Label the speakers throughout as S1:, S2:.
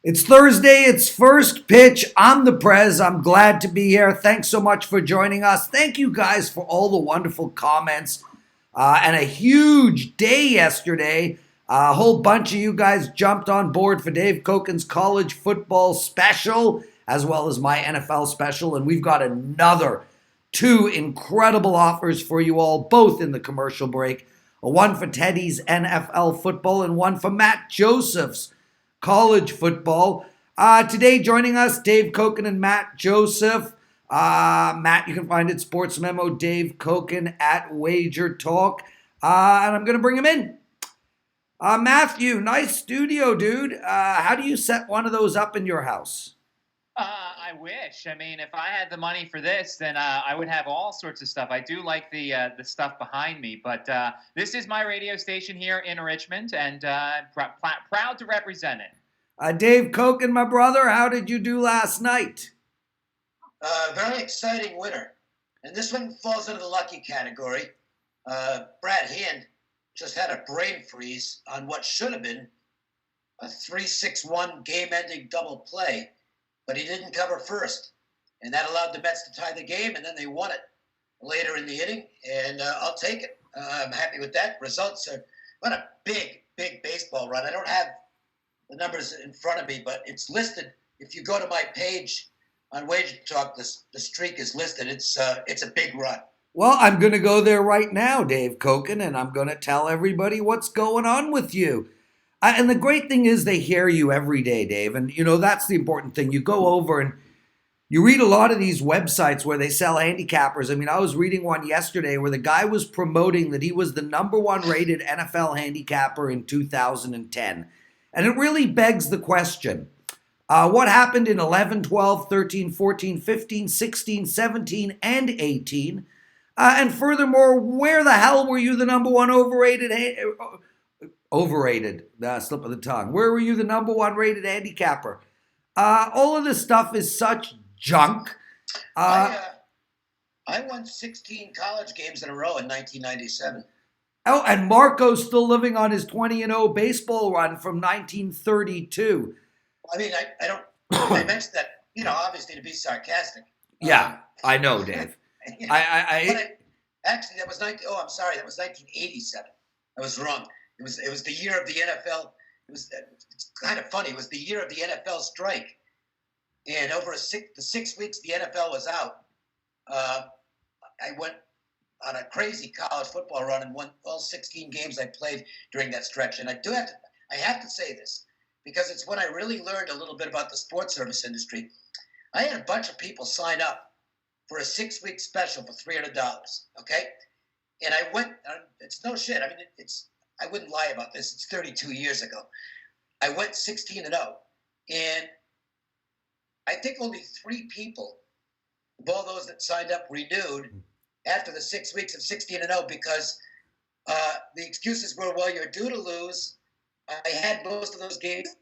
S1: It's Thursday. It's first pitch. I'm the Prez. I'm glad to be here. Thanks so much for joining us. Thank you guys for all the wonderful comments and a huge day yesterday. A whole bunch of you guys jumped on board for Dave Cokin's college football special as well as my NFL special. And we've got another two incredible offers for you all, both in the commercial break. One for Teddy's NFL football and one for Matt Joseph's college football. Today joining us, Dave Cokin and Matt Joseph. Matt, you can find it Sports Memo, Dave Cokin at Wager Talk. And I'm going to bring him in. Matthew, nice studio, dude. How do you set one of those up in your house?
S2: I wish. I mean, if I had the money for this, then I would have all sorts of stuff. I do like the stuff behind me, but this is my radio station here in Richmond, and proud to represent it.
S1: Dave Cokin, my brother, how did you do last night?
S3: Very exciting winner. And this one falls into the lucky category. Brad Hand just had a brain freeze on what should have been a 3-6-1 game-ending double play. But he didn't cover first, and that allowed the Mets to tie the game, and then they won it later in the inning, and I'll take it. I'm happy with that. Results are what a big baseball run. I don't have the numbers in front of me, but it's listed. If you go to my page on Wager Talk, the streak is listed. It's a big run.
S1: Well, I'm going to go there right now, Dave Cokin, and I'm going to tell everybody what's going on with you. And the great thing is they hear you every day, Dave. And, you know, that's the important thing. You go over and you read a lot of these websites where they sell handicappers. I mean, I was reading one yesterday where the guy was promoting that he was the number one rated NFL handicapper in 2010. And it really begs the question, what happened in 11, 12, 13, 14, 15, 16, 17, and 18? And furthermore, where the hell were you the number one overrated, slip of the tongue. Where were you the number one rated handicapper? All of this stuff is such junk.
S3: I won 16 college games in a row in 1997.
S1: Oh, and Marco's still living on his 20-0 baseball run from 1932.
S3: I mean, I don't. I mentioned that, you know, obviously to be sarcastic.
S1: Yeah, I know, Dave.
S3: You know, actually, that was 19. Oh, I'm sorry, that was 1987. I was wrong. It was the year of the NFL. It's kind of funny. It was the year of the NFL strike, and over the 6 weeks the NFL was out, I went on a crazy college football run and won all 16 games I played during that stretch. And I have to say this because it's when I really learned a little bit about the sports service industry. I had a bunch of people sign up for a 6-week special for $300. Okay, and I went. It's no shit. I mean, I wouldn't lie about this. It's 32 years ago. I went 16-0, and I think only 3 people of all those that signed up renewed after the 6 weeks of 16-0 because the excuses were, well, you're due to lose. I had most of those games.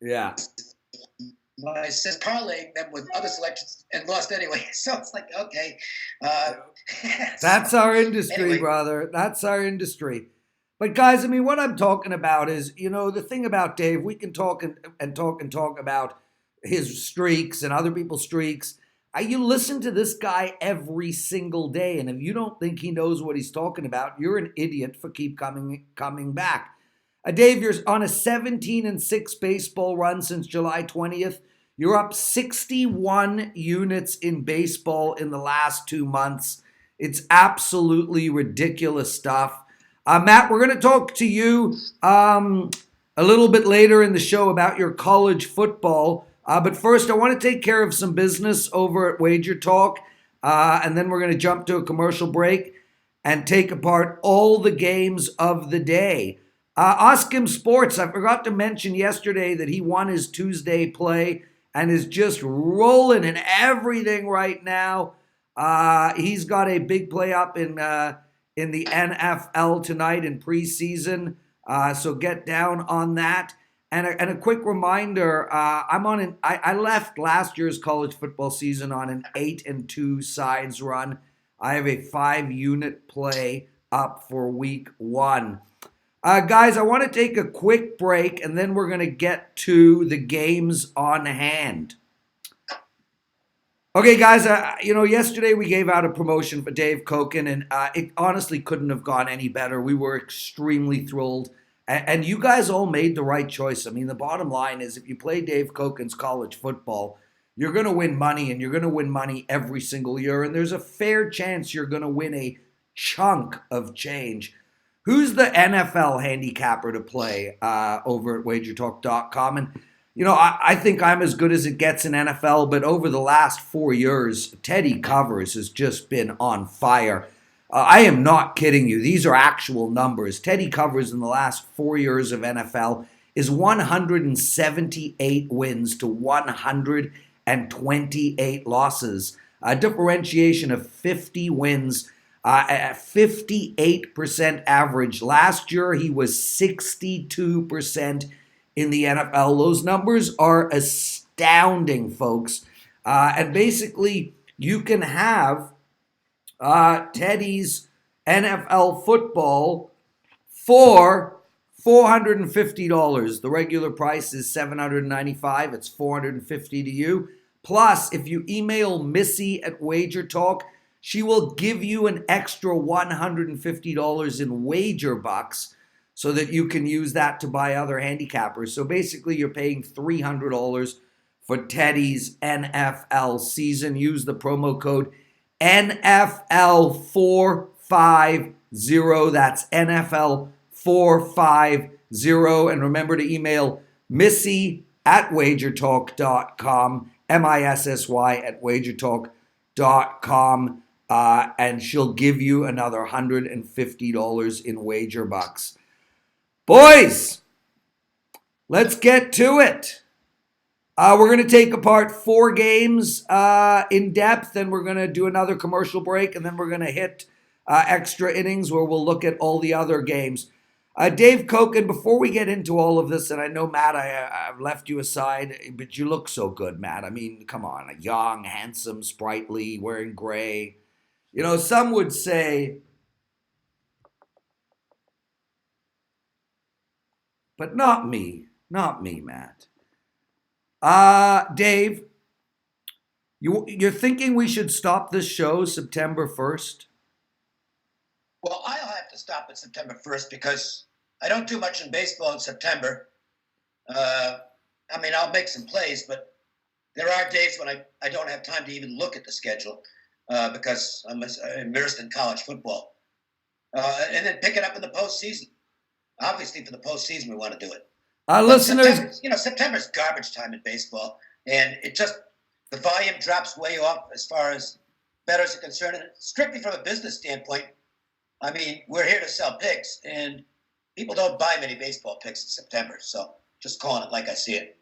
S1: Yeah.
S3: I said parlaying them with other selections and lost anyway. So it's like, okay.
S1: That's our industry,
S3: anyway.
S1: Brother. That's our industry. But guys, I mean, what I'm talking about is, you know, the thing about Dave, we can talk and talk about his streaks and other people's streaks. You listen to this guy every single day, and if you don't think he knows what he's talking about, you're an idiot for keep coming back. Dave, you're on a 17-6 baseball run since July 20th. You're up 61 units in baseball in the last 2 months. It's absolutely ridiculous stuff. Matt, we're going to talk to you a little bit later in the show about your college football. But first, I want to take care of some business over at Wager Talk. And then we're going to jump to a commercial break and take apart all the games of the day. Oskim Sports, I forgot to mention yesterday that he won his Tuesday play and is just rolling in everything right now. He's got a big play up in the NFL tonight in preseason, so get down on that. And a quick reminder, I left last year's college football season on an 8-2 sides run. I have a 5-unit play up for week 1. Guys, I want to take a quick break, and then we're going to get to the games on hand. Okay, guys, yesterday we gave out a promotion for Dave Cokin, and it honestly couldn't have gone any better. We were extremely thrilled, and you guys all made the right choice. I mean, the bottom line is if you play Dave Cokin's college football, you're going to win money, and you're going to win money every single year, and there's a fair chance you're going to win a chunk of change. Who's the NFL handicapper to play over at WagerTalk.com? And I think I'm as good as it gets in NFL, but over the last 4 years, Teddy Covers has just been on fire. I am not kidding you. These are actual numbers. Teddy Covers in the last 4 years of NFL is 178 wins to 128 losses. A differentiation of 50 wins at 58% average. Last year, he was 62% in the NFL. Those numbers are astounding, folks. And basically, you can have Teddy's NFL football for $450. The regular price is $795. It's $450 to you. Plus, if you email Missy at WagerTalk, she will give you an extra $150 in WagerBuxx so that you can use that to buy other handicappers. So basically, you're paying $300 for Teddy's NFL season. Use the promo code NFL450. That's NFL450. And remember to email Missy at WagerTalk.com, MISSY at WagerTalk.com. And she'll give you another $150 in WagerBuxx. Boys, let's get to it. We're going to take apart 4 games in depth, and we're going to do another commercial break, and then we're going to hit extra innings where we'll look at all the other games. Dave Cokin, before we get into all of this, and I know, Matt, I've left you aside, but you look so good, Matt. I mean, come on, young, handsome, sprightly, wearing gray. Some would say, but not me, Matt. Dave, you're thinking we should stop this show September 1st?
S3: Well, I'll have to stop at September 1st because I don't do much in baseball in September. I'll make some plays, but there are days when I don't have time to even look at the schedule. Because I'm immersed in college football. And then pick it up in the postseason. Obviously, for the postseason, we want to do it.
S1: Listeners,
S3: September's garbage time in baseball. And the volume drops way off as far as bettors are concerned. And strictly from a business standpoint, we're here to sell picks. And people don't buy many baseball picks in September. So just calling it like I see it.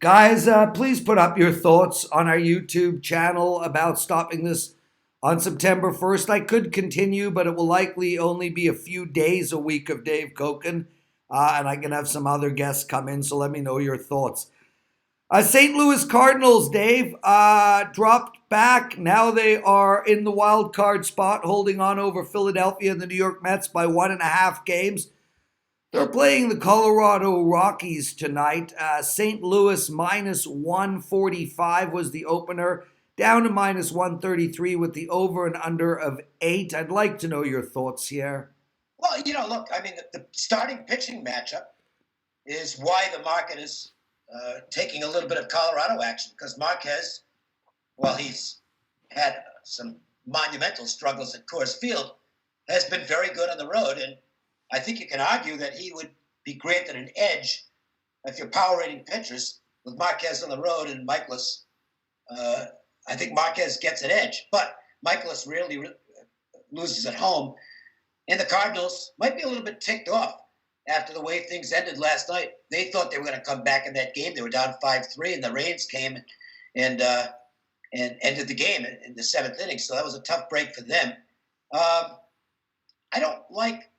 S1: Guys, please put up your thoughts on our YouTube channel about stopping this on September 1st. I could continue, but it will likely only be a few days a week of Dave Cokin, and I can have some other guests come in, so let me know your thoughts. St. Louis Cardinals, Dave, dropped back. Now they are in the wild card spot, holding on over Philadelphia and the New York Mets by 1.5 games. They're playing the Colorado Rockies tonight. St. Louis minus 145 was the opener, down to minus 133 with the over and under of 8. I'd like to know your thoughts here.
S3: Well, look, the starting pitching matchup is why the market is taking a little bit of Colorado action, because Marquez, while he's had some monumental struggles at Coors Field, has been very good on the road, and I think you can argue that he would be granted an edge if you're power rating pitchers with Marquez on the road and Michaelis. I think Marquez gets an edge, but Michaelis rarely loses at home. And the Cardinals might be a little bit ticked off after the way things ended last night. They thought they were going to come back in that game. They were down 5-3, and the Rains came and ended the game in the 7th inning. So that was a tough break for them. I don't like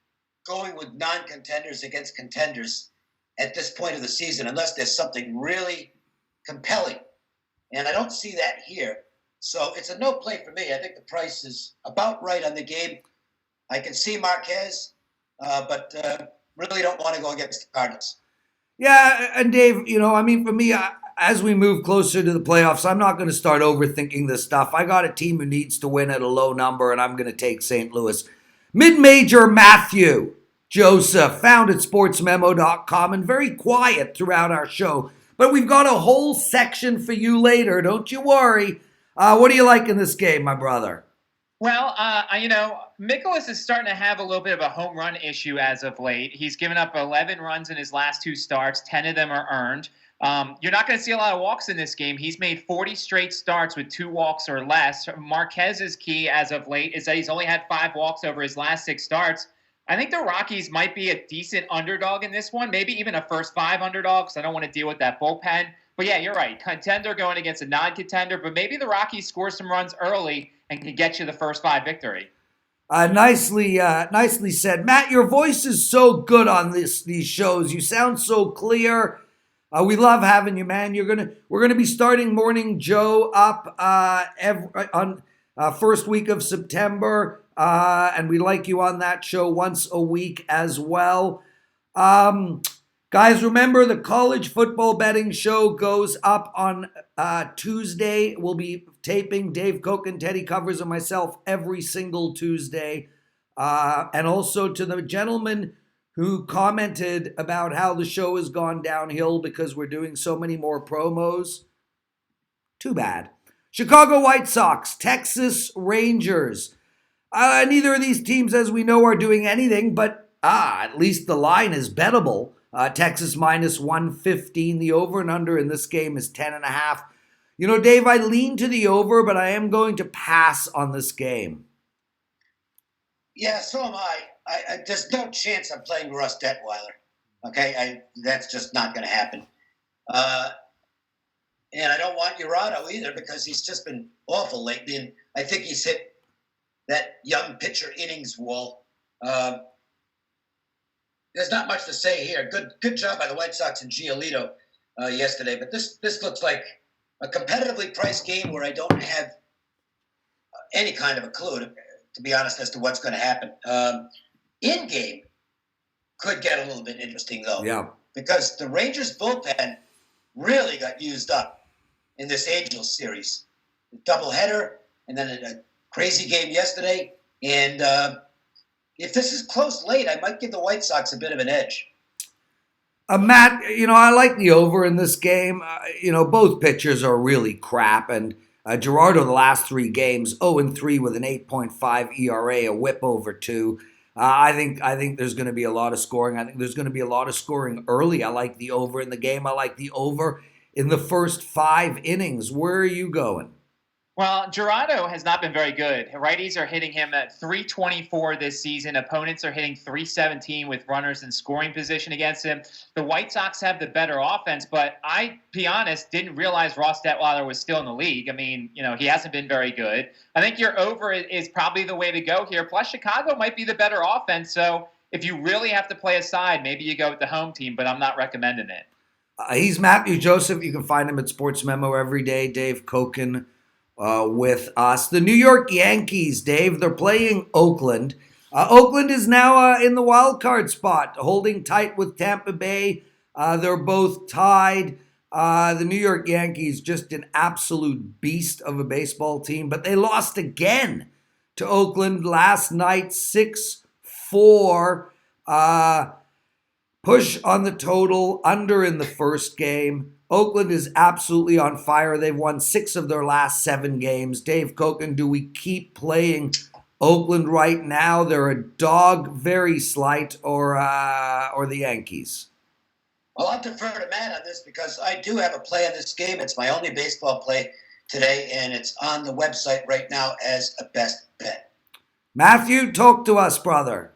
S3: going with non-contenders against contenders at this point of the season unless there's something really compelling. And I don't see that here. So it's a no play for me. I think the price is about right on the game. I can see Marquez, but really don't want to go against the Cardinals.
S1: Yeah, and Dave, I mean, for me, as we move closer to the playoffs, I'm not going to start overthinking this stuff. I got a team who needs to win at a low number, and I'm going to take St. Louis. Mid-major Matthew Joseph, found at sportsmemo.com, and very quiet throughout our show. But we've got a whole section for you later. Don't you worry. What do you like in this game, my brother?
S2: Well, Mikolas is starting to have a little bit of a home run issue as of late. He's given up 11 runs in his last 2 starts. 10 of them are earned. You're not going to see a lot of walks in this game. He's made 40 straight starts with 2 walks or less. Marquez's key as of late is that he's only had 5 walks over his last 6 starts. I think the Rockies might be a decent underdog in this one, maybe even a first 5 underdog, because I don't want to deal with that bullpen. But yeah, you're right. Contender going against a non-contender, but maybe the Rockies score some runs early and can get you the first 5 victory.
S1: Nicely said. Matt, your voice is so good on these shows. You sound so clear. We love having you, man. We're gonna be starting Morning Joe up on first week of September, and we like you on that show once a week as well. Guys, remember the college football betting show goes up on Tuesday. We'll be taping. Dave Cokin, Teddy Covers, and myself every single Tuesday. And also to the gentleman who commented about how the show has gone downhill because we're doing so many more promos. Too bad. Chicago White Sox, Texas Rangers. Neither of these teams, as we know, are doing anything, but at least the line is bettable. Texas minus 115. The over and under in this game is 10.5. Dave, I lean to the over, but I am going to pass on this game.
S3: Yeah, so am I. There's no chance I'm playing Russ Detweiler. Okay, that's just not going to happen. And I don't want Urado either because he's just been awful lately, and I think he's hit that young pitcher innings wall. There's not much to say here. Good job by the White Sox and Giolito yesterday, but this looks like a competitively priced game where I don't have any kind of a clue, to be honest, as to what's going to happen. In-game could get a little bit interesting, though.
S1: Yeah.
S3: Because the Rangers' bullpen really got used up in this Angels series. A doubleheader, and then a crazy game yesterday. And if this is close late, I might give the White Sox a bit of an edge.
S1: Matt, I like the over in this game. Both pitchers are really crap. And Gerardo, the last 3 games, 0-3 with an 8.5 ERA, a whip over 2. I think there's going to be a lot of scoring. I think there's going to be a lot of scoring early. I like the over in the game. I like the over in the first 5 innings. Where are you going?
S2: Well, Gerardo has not been very good. Righties are hitting him at 324 this season. Opponents are hitting 317 with runners in scoring position against him. The White Sox have the better offense, but I, be honest, didn't realize Ross Detweiler was still in the league. I mean, he hasn't been very good. I think your over is probably the way to go here. Plus, Chicago might be the better offense. So if you really have to play a side, maybe you go with the home team, but I'm not recommending it.
S1: He's Matthew Joseph. You can find him at Sports Memo every day. Dave Cokin with us. The New York Yankees, Dave, they're playing Oakland. Oakland is now in the wild card spot, holding tight with Tampa Bay. They're both tied. The New York Yankees, just an absolute beast of a baseball team, but they lost again to Oakland last night, 6-4. Push on the total, under in the first game. Oakland is absolutely on fire. They've won 6 of their last 7 games. Dave Cokin, do we keep playing Oakland right now? They're a dog, very slight, or the Yankees?
S3: Well, I'll defer to Matt on this because I do have a play on this game. It's my only baseball play today, and it's on the website right now as a best bet.
S1: Matthew, talk to us, brother.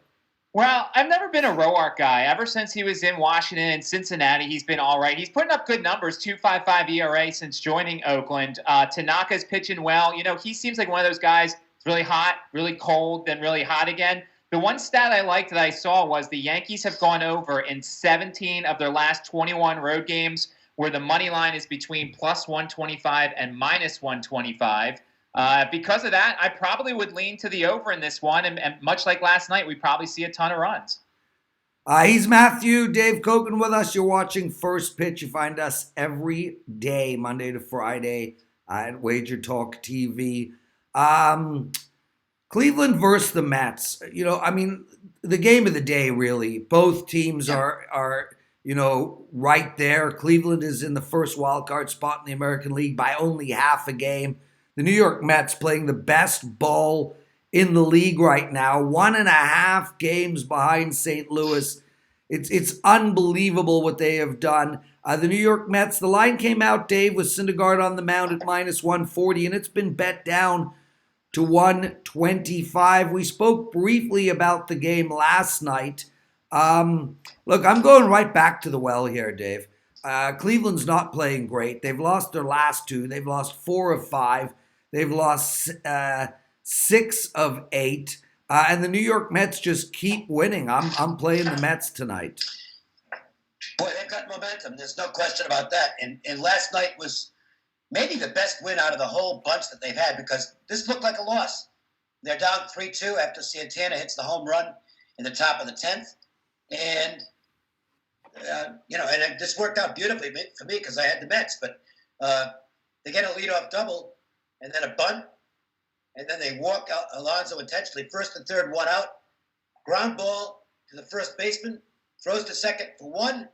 S2: Well, I've never been a Roark guy. Ever since he was in Washington and Cincinnati, he's been all right. He's putting up good numbers, 2.55 ERA since joining Oakland. Tanaka's pitching well. He seems like one of those guys that's really hot, really cold, then really hot again. The one stat I liked that I saw was the Yankees have gone over in 17 of their last 21 road games, where the money line is between plus 125 and minus 125. Because of that, I probably would lean to the over in this one, and much like last night, we probably see a ton of runs.
S1: He's Matthew, Dave Cokin with us. You're watching First Pitch. You find us every day, Monday to Friday, at Wager Talk TV. Cleveland versus the Mets. The game of the day, really. Both teams are right there. Cleveland is in the first wild card spot in the American League by only half a game. The New York Mets playing the best ball in the league right now, 1.5 games behind St. Louis. It's unbelievable what they have done. The New York Mets, the line came out, Dave, with Syndergaard on the mound at -140, and it's been bet down to 125. We spoke briefly about the game last night. Look, I'm going right back to the well here, Dave. Cleveland's not playing great. They've lost their last 2. They've lost 4 of 5. They've lost 6 of 8. And the New York Mets just keep winning. I'm playing the Mets tonight.
S3: Boy, they've got momentum. There's no question about that. And last night was maybe the best win out of the whole bunch that they've had, because this looked like a loss. They're down 3-2 after Santana hits the home run in the top of the 10th. And, and this worked out beautifully for me because I had the Mets. But they get a leadoff double and then a bunt. And then they walk out Alonso intentionally. First and third, 1 out. Ground ball to the first baseman. Throws to second for 1.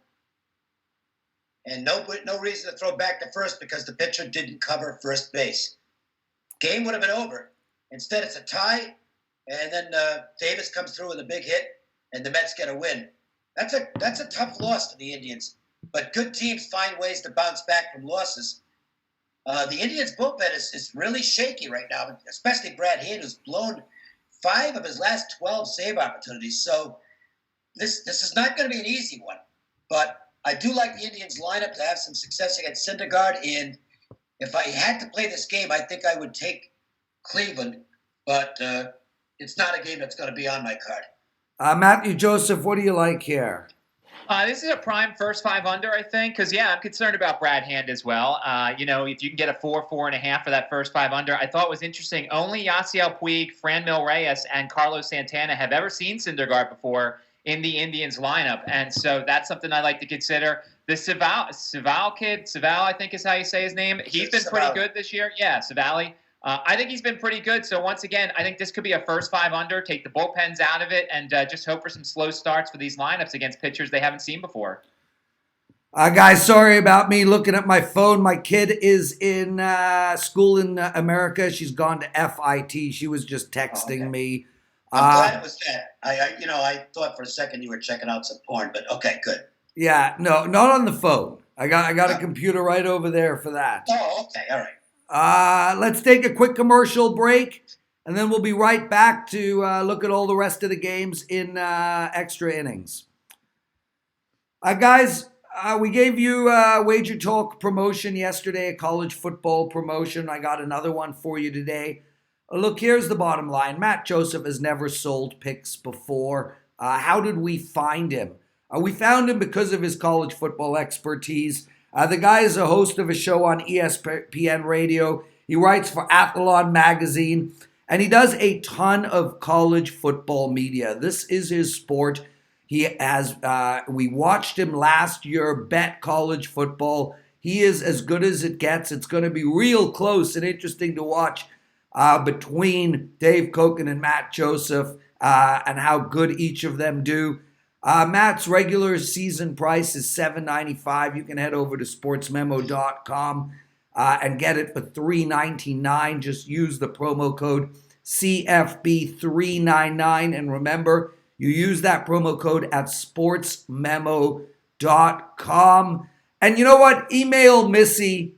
S3: And no reason to throw back to first because the pitcher didn't cover first base. Game would have been over. Instead, it's a tie. And then Davis comes through with a big hit. And the Mets get a win. That's a tough loss to the Indians. But good teams find ways to bounce back from losses. The Indians' bullpen is really shaky right now, especially Brad Hand, who's blown 5 of his last 12 save opportunities. So this is not going to be an easy one. But I do like the Indians' lineup to have some success against Syndergaard. And if I had to play this game, I think I would take Cleveland. But it's not a game that's going to be on my card.
S1: Matthew Joseph, what do you like here?
S2: This is a prime first 5 under, I think, because, I'm concerned about Brad Hand as well. If you can get a 4.5 for that first 5 under. I thought it was interesting. Only Yasiel Puig, Franmil Reyes, and Carlos Santana have ever seen Syndergaard before in the Indians lineup. And so that's something I like to consider. The Savali kid, I think is how you say his name. He's been pretty good this year. Yeah, Savali. I think he's been pretty good. So once again, I think this could be a first 5 under, take the bullpens out of it, and just hope for some slow starts for these lineups against pitchers they haven't seen before.
S1: Guys, sorry about me looking at my phone. My kid is in school in America. She's gone to FIT. She was just texting me.
S3: I'm glad it was that. I thought for a second you were checking out some porn, but okay, good.
S1: Yeah, no, not on the phone. I got a computer right over there for that.
S3: Oh, okay, all right.
S1: Let's take a quick commercial break, and then we'll be right back to look at all the rest of the games in extra innings. Guys, we gave you a Wager Talk promotion yesterday, a college football promotion. I got another one for you today. Look, here's the bottom line. Matt Joseph has never sold picks before. How did we find him? We found him because of his college football expertise. The guy is a host of a show on ESPN Radio. He writes for Athlon Magazine, and he does a ton of college football media. This is his sport. He has. We watched him last year bet college football. He is as good as it gets. It's going to be real close and interesting to watch between Dave Cokin and Matt Joseph and how good each of them do. Matt's regular season price is $7.95. You can head over to sportsmemo.com and get it for $3.99. Just use the promo code CFB399. And remember, you use that promo code at sportsmemo.com. And you know what? Email Missy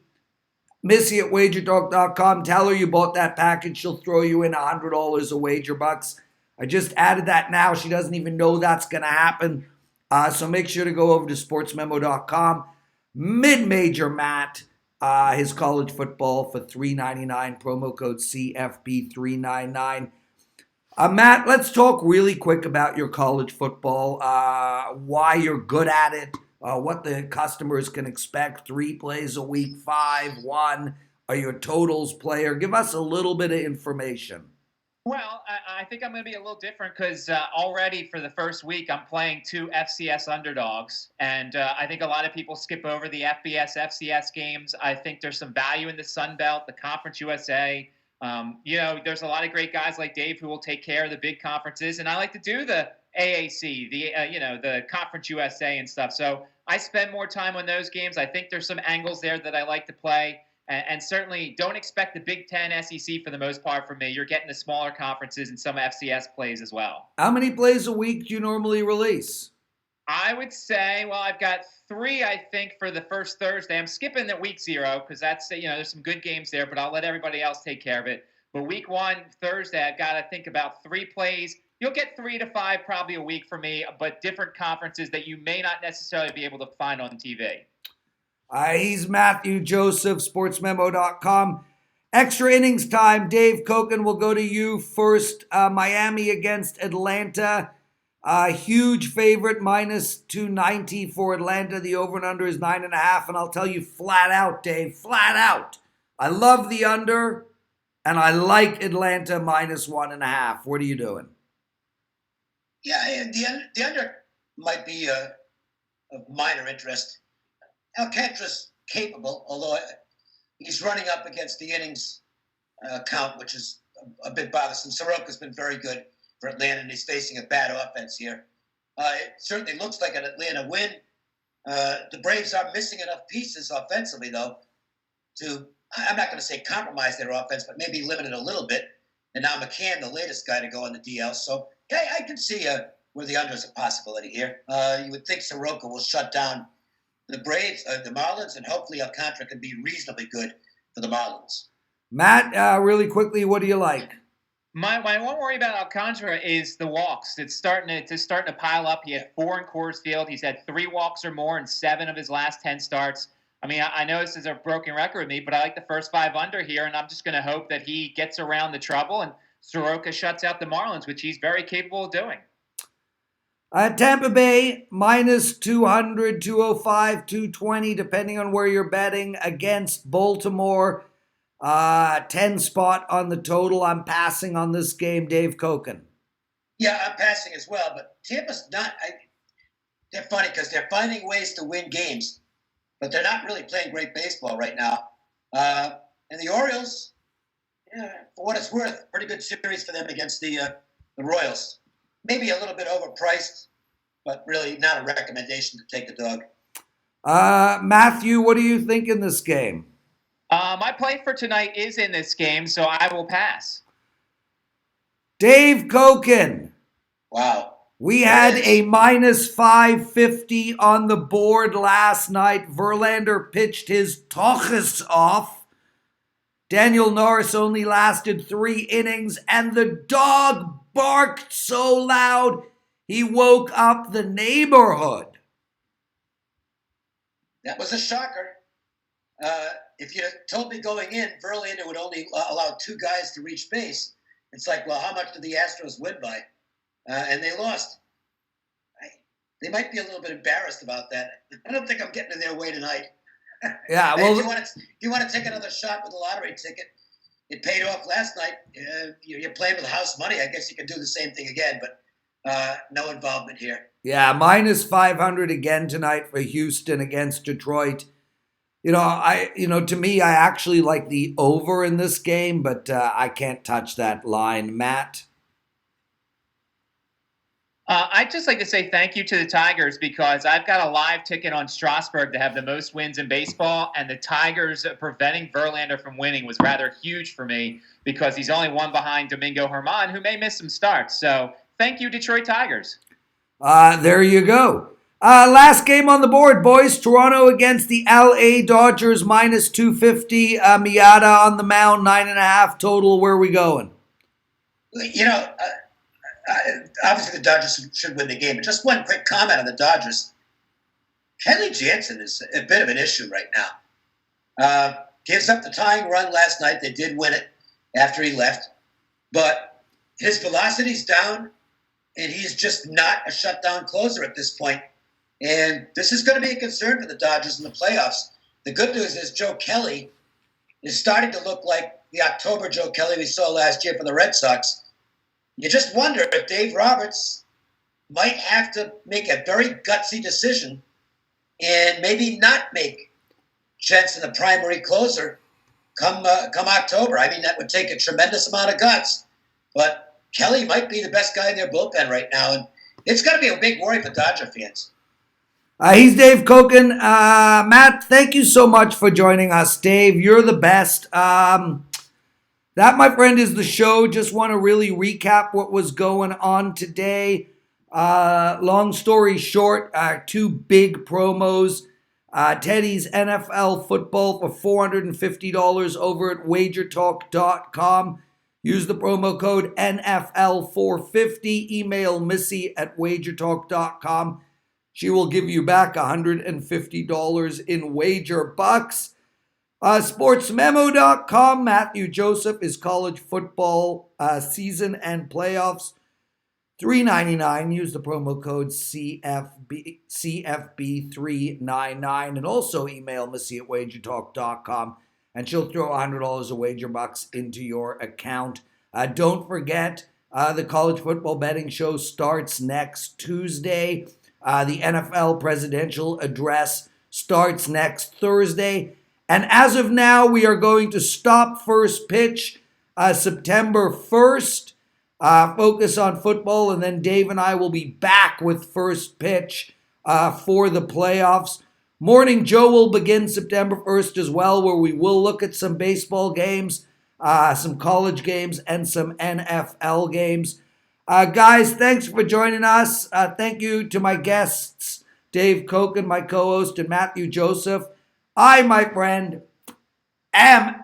S1: at wagertalk.com. Tell her you bought that package. She'll throw you in $100 of WagerBuxx. I just added that now. She doesn't even know that's going to happen. So make sure to go over to sportsmemo.com. Mid-major Matt, his college football for $3.99. Promo code CFB399. Matt, let's talk really quick about your college football. Why you're good at it. What the customers can expect. 3 plays a week, 5, 1. Are you a totals player? Give us a little bit of information.
S2: Well, I think I'm going to be a little different because already for the first week, I'm playing two FCS underdogs. And I think a lot of people skip over the FCS games. I think there's some value in the Sun Belt, the Conference USA. There's a lot of great guys like Dave who will take care of the big conferences. And I like to do the AAC, the Conference USA and stuff. So I spend more time on those games. I think there's some angles there that I like to play. And certainly don't expect the Big Ten SEC for the most part from me. You're getting the smaller conferences and some FCS plays as well.
S1: How many plays a week do you normally release?
S2: I would say, well, I've got 3, I think, for the first Thursday. I'm skipping the week 0 because that's, there's some good games there, but I'll let everybody else take care of it. But week 1, Thursday, I've got, I think, about 3 plays. You'll get 3 to 5 probably a week for me, but different conferences that you may not necessarily be able to find on TV.
S1: He's Matthew Joseph, sportsmemo.com. Extra innings time. Dave Cokin will go to you first. Miami against Atlanta. Huge favorite, minus 290 for Atlanta. The over and under is 9.5. And I'll tell you flat out, Dave, flat out. I love the under, and I like Atlanta minus 1.5. What are you doing?
S3: Yeah, the under might be of minor interest. Alcantara's capable, although he's running up against the innings count, which is a bit bothersome. Soroka's been very good for Atlanta, and he's facing a bad offense here. It certainly looks like an Atlanta win. The Braves are missing enough pieces offensively, though, to, I'm not going to say compromise their offense, but maybe limit it a little bit. And now McCann, the latest guy to go on the DL. So, yeah, I can see where the under is a possibility here. You would think Soroka will shut down the Braves, the Marlins, and hopefully Alcantara can be reasonably good for the Marlins.
S1: Matt, really quickly, what do you like?
S2: My one worry about Alcantara is the walks. It's starting to pile up. He had 4 in Coors Field. He's had 3 walks or more in 7 of his last 10 starts. I mean, I know this is a broken record with me, but I like the first 5 under here, and I'm just going to hope that he gets around the trouble and Soroka shuts out the Marlins, which he's very capable of doing.
S1: Tampa Bay, minus 200, 205, 220, depending on where you're betting, against Baltimore. 10 spot on the total. I'm passing on this game, Dave Cokin.
S3: Yeah, I'm passing as well, but Tampa's not. They're funny because they're finding ways to win games, but they're not really playing great baseball right now. And the Orioles, for what it's worth, pretty good series for them against the Royals. Maybe a little bit overpriced, but really not a recommendation to take the dog.
S1: Matthew, what do you think in this game?
S2: My play for tonight is in this game, so I will pass.
S1: Dave Cokin.
S3: Wow.
S1: We had a minus 550 on the board last night. Verlander pitched his tochus off. Daniel Norris only lasted 3 innings, and the dog barked so loud he woke up the neighborhood.
S3: That was a shocker. If you told me going in, Verlander would only allow 2 guys to reach base. It's like, well, how much did the Astros win by? And they lost. They might be a little bit embarrassed about that. I don't think I'm getting in their way tonight.
S1: Yeah, well,
S3: if you want to take another shot with a lottery ticket, it paid off last night. You're playing with house money. I guess you can do the same thing again, but no involvement here.
S1: Yeah, minus 500 again tonight for Houston against Detroit. To me, I actually like the over in this game, but I can't touch that line. Matt?
S2: I'd just like to say thank you to the Tigers because I've got a live ticket on Strasburg to have the most wins in baseball, and the Tigers preventing Verlander from winning was rather huge for me because he's only 1 behind Domingo Germán, who may miss some starts. So thank you, Detroit Tigers.
S1: There you go. Last game on the board, boys. Toronto against the LA Dodgers, minus 250. Miata on the mound, 9.5 total. Where are we going?
S3: Obviously the Dodgers should win the game, but just one quick comment on the Dodgers. Kenley Jansen is a bit of an issue right now. Gives up the tying run last night. They did win it after he left, but his velocity's down, and he's just not a shutdown closer at this point. And this is going to be a concern for the Dodgers in the playoffs. The good news is Joe Kelly is starting to look like the October Joe Kelly we saw last year for the Red Sox. You just wonder if Dave Roberts might have to make a very gutsy decision and maybe not make Jensen the primary closer come October. I mean, that would take a tremendous amount of guts. But Kelly might be the best guy in their bullpen right now, and it's going to be a big worry for Dodger fans.
S1: He's Dave Cokin. Matt, thank you so much for joining us. Dave, you're the best. That, my friend, is the show. Just want to really recap what was going on today. Long story short, two big promos. Teddy's NFL football for $450 over at WagerTalk.com. Use the promo code NFL450. Email Missy at WagerTalk.com. She will give you back $150 in WagerBuxx. SportsMemo.com. Matthew Joseph is college football season and playoffs. $3.99. Use the promo code CFB399. And also email Missy at WagerTalk.com. And she'll throw $100 of WagerBuxx into your account. Don't forget, the college football betting show starts next Tuesday. The NFL presidential address starts next Thursday. And as of now, we are going to stop first pitch September 1st. Focus on football, and then Dave and I will be back with first pitch for the playoffs. Morning Joe will begin September 1st as well, where we will look at some baseball games, some college games, and some NFL games. Guys, thanks for joining us. Thank you to my guests, Dave Cokin, my co-host, and Matthew Joseph. I, my friend, am